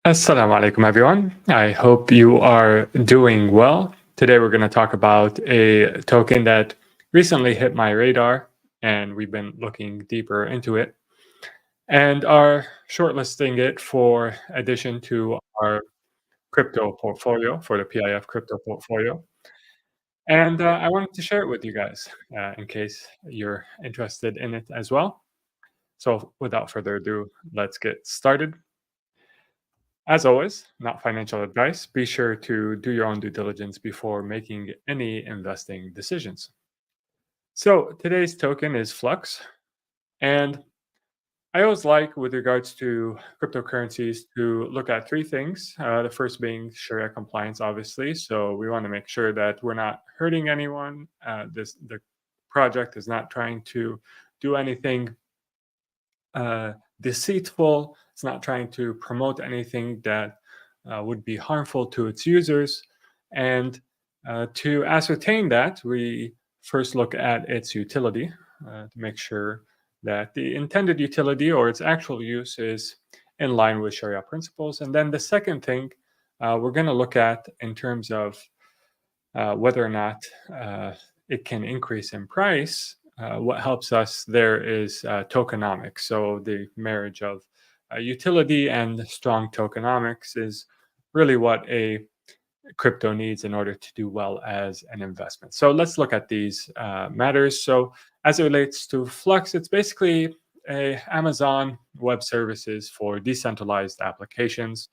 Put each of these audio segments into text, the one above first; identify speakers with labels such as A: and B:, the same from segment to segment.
A: Assalamu alaikum, everyone. I hope you are doing well. Today, we're going to talk about a token that recently hit my radar, and we've been looking deeper into it and are shortlisting it for addition to our crypto portfolio for the PIF crypto portfolio. And I wanted to share it with you guys in case you're interested in it as well. So, without further ado, let's get started. As always, not financial advice. Be sure to do your own due diligence before making any investing decisions. So, today's token is Flux. And I always like, with regards to cryptocurrencies, to look at three things. The first being Sharia compliance, obviously. So, we want to make sure that we're not hurting anyone. The project is not trying to do anything deceitful. It's not trying to promote anything that would be harmful to its users. And to ascertain that, we first look at its utility to make sure that the intended utility or its actual use is in line with Sharia principles. And then the second thing we're going to look at in terms of whether or not it can increase in price, what helps us there is tokenomics. So the marriage of utility and strong tokenomics is really what a crypto needs in order to do well as an investment. So let's look at these matters. So as it relates to Flux, it's basically a Amazon Web Services for decentralized applications,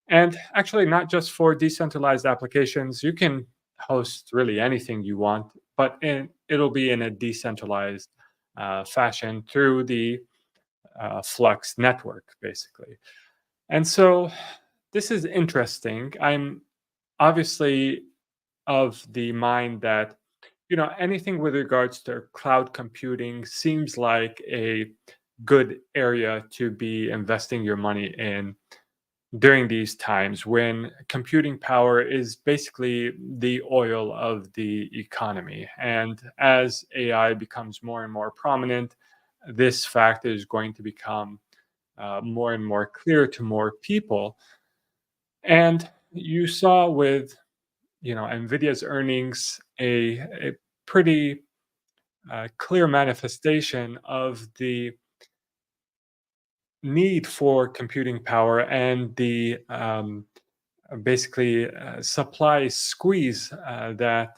A: and actually, not just for decentralized applications. You can host really anything you want, but it'll be in a decentralized fashion through the Flux network, basically. And so this is interesting. I'm obviously of the mind that anything with regards to cloud computing seems like a good area to be investing your money in during these times when computing power is basically the oil of the economy. And as AI becomes more and more prominent, this fact is going to become more and more clear to more people. And you saw with Nvidia's earnings a pretty clear manifestation of the need for computing power and the basically supply squeeze that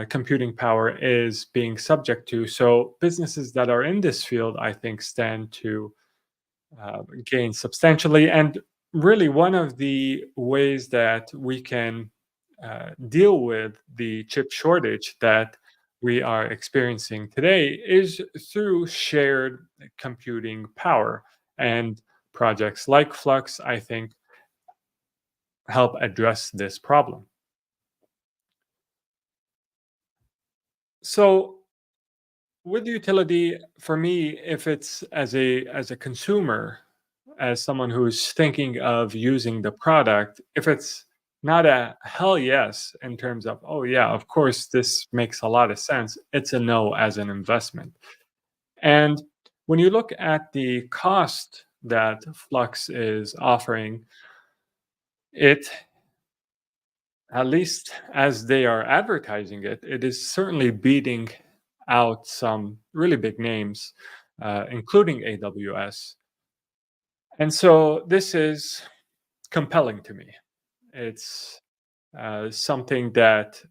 A: computing power is being subject to. So businesses that are in this field, I think, stand to gain substantially. And really, one of the ways that we can deal with the chip shortage that we are experiencing today is through shared computing power. And projects like Flux, I think, help address this problem. So with utility, for me, if it's as a consumer, as someone who's thinking of using the product, if it's not a hell yes in terms of, oh yeah, of course this makes a lot of sense, it's a no as an investment. And when you look at the cost that Flux is offering, it, at least as they are advertising it, it is certainly beating out some really big names, including AWS. And so this is compelling to me. It's something that,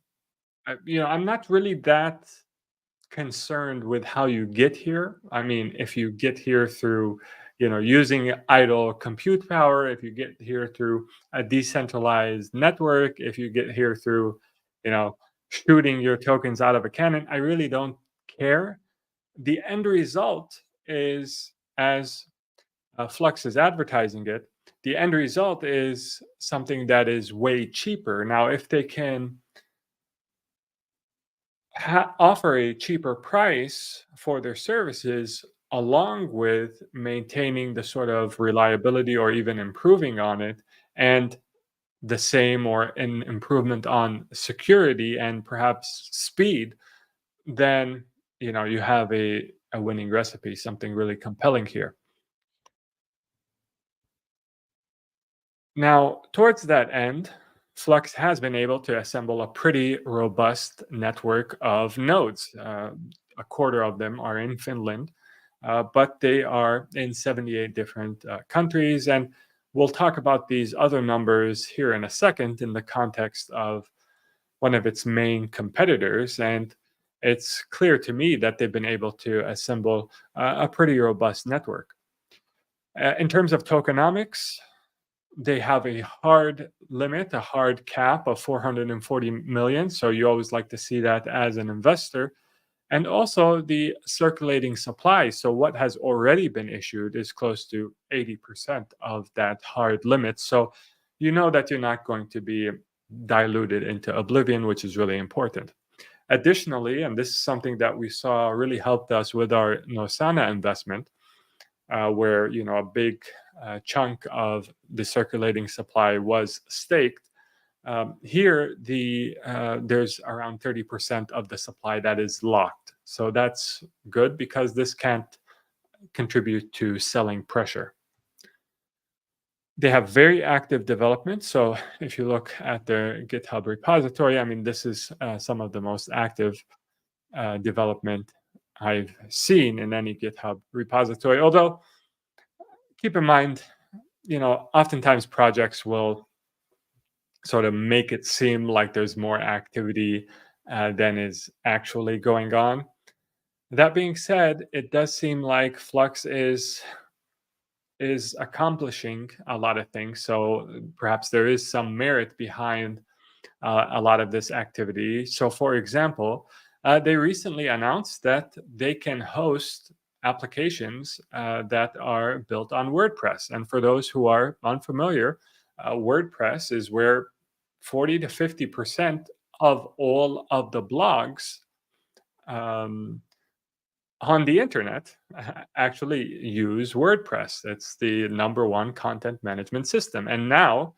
A: I'm not really that concerned with how you get here. I mean, if you get here through, using idle compute power, if you get here through a decentralized network, if you get here through, you know, shooting your tokens out of a cannon, I really don't care. The end result is, as Flux is advertising it, the end result is something that is way cheaper. Now, if they can offer a cheaper price for their services along with maintaining the sort of reliability or even improving on it, and the same or an improvement on security and perhaps speed, then you have a winning recipe, something really compelling here. Now, towards that end, Flux has been able to assemble a pretty robust network of nodes. A quarter of them are in Finland, but they are in 78 different countries. And we'll talk about these other numbers here in a second in the context of one of its main competitors. And it's clear to me that they've been able to assemble a pretty robust network. In terms of tokenomics, they have a hard limit, a hard cap of 440 million. So you always like to see that as an investor. And also the circulating supply. So what has already been issued is close to 80% of that hard limit. So you know that you're not going to be diluted into oblivion, which is really important. Additionally, and this is something that we saw really helped us with our Nosana investment, where a big chunk of the circulating supply was staked. Here, there's around 30% of the supply that is locked. So that's good because this can't contribute to selling pressure. They have very active development. So if you look at their GitHub repository, I mean, this is some of the most active development I've seen in any GitHub repository. Although, keep in mind, oftentimes projects will sort of make it seem like there's more activity than is actually going on. That being said, it does seem like Flux is accomplishing a lot of things. So perhaps there is some merit behind a lot of this activity. So, for example, they recently announced that they can host applications that are built on WordPress. And for those who are unfamiliar, WordPress is where 40 to 50% of all of the blogs um, on the internet actually use WordPress. It's the number one content management system. And now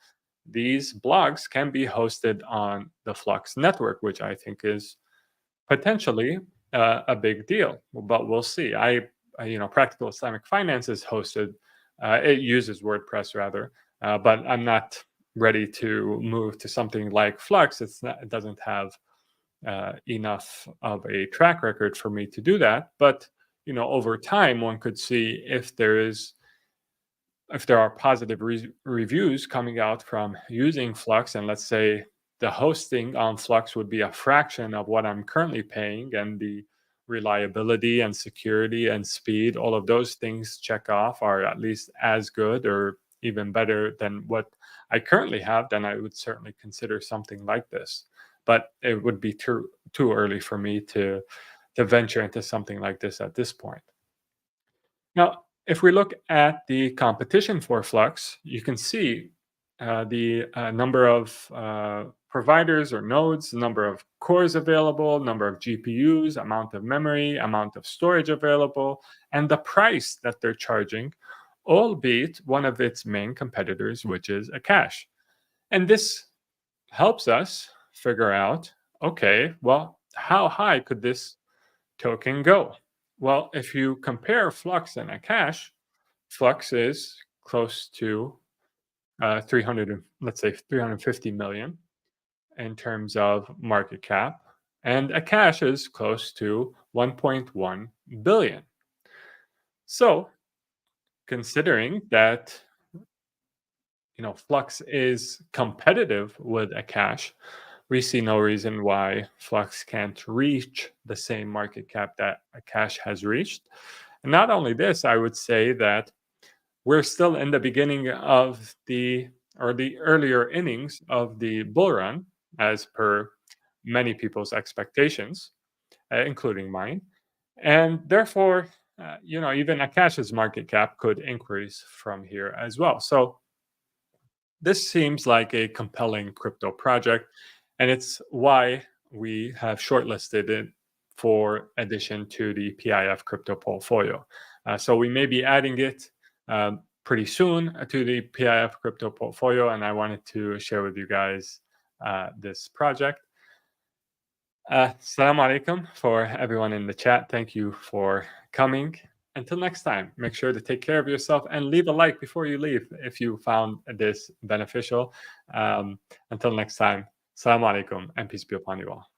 A: these blogs can be hosted on the Flux network, which I think is potentially a big deal. But we'll see. Practical Islamic Finance is hosted. It uses WordPress rather, but I'm not ready to move to something like Flux. It doesn't have enough of a track record for me to do that. But over time, one could see if there are positive reviews coming out from using Flux, and let's say the hosting on Flux would be a fraction of what I'm currently paying, and the reliability and security and speed, all of those things check off, are at least as good or even better than what I currently have, then I would certainly consider something like this. But it would be too early for me to venture into something like this at this point. Now, if we look at the competition for Flux, you can see the number of providers or nodes, the number of cores available, number of GPUs, amount of memory, amount of storage available, and the price that they're charging, all beat one of its main competitors, which is a cache. And this helps us figure out, okay, well, how high could this token go? Well, if you compare Flux and a cache, Flux is close to 300, let's say 350 million in terms of market cap, and a cache is close to 1.1 billion. So, considering that Flux is competitive with a cache, we see no reason why Flux can't reach the same market cap that a cache has reached. And not only this, I would say that we're still in the beginning of the earlier innings of the bull run, as per many people's expectations, including mine. And therefore, even a cash's market cap could increase from here as well. So this seems like a compelling crypto project, and it's why we have shortlisted it for addition to the PIF crypto portfolio. So we may be adding it pretty soon to the PIF crypto portfolio, and I wanted to share with you guys this project. Assalamu alaikum for everyone in the chat. Thank you for coming. Until next time, make sure to take care of yourself and leave a like before you leave if you found this beneficial. Until next time, Assalamu alaikum and peace be upon you all.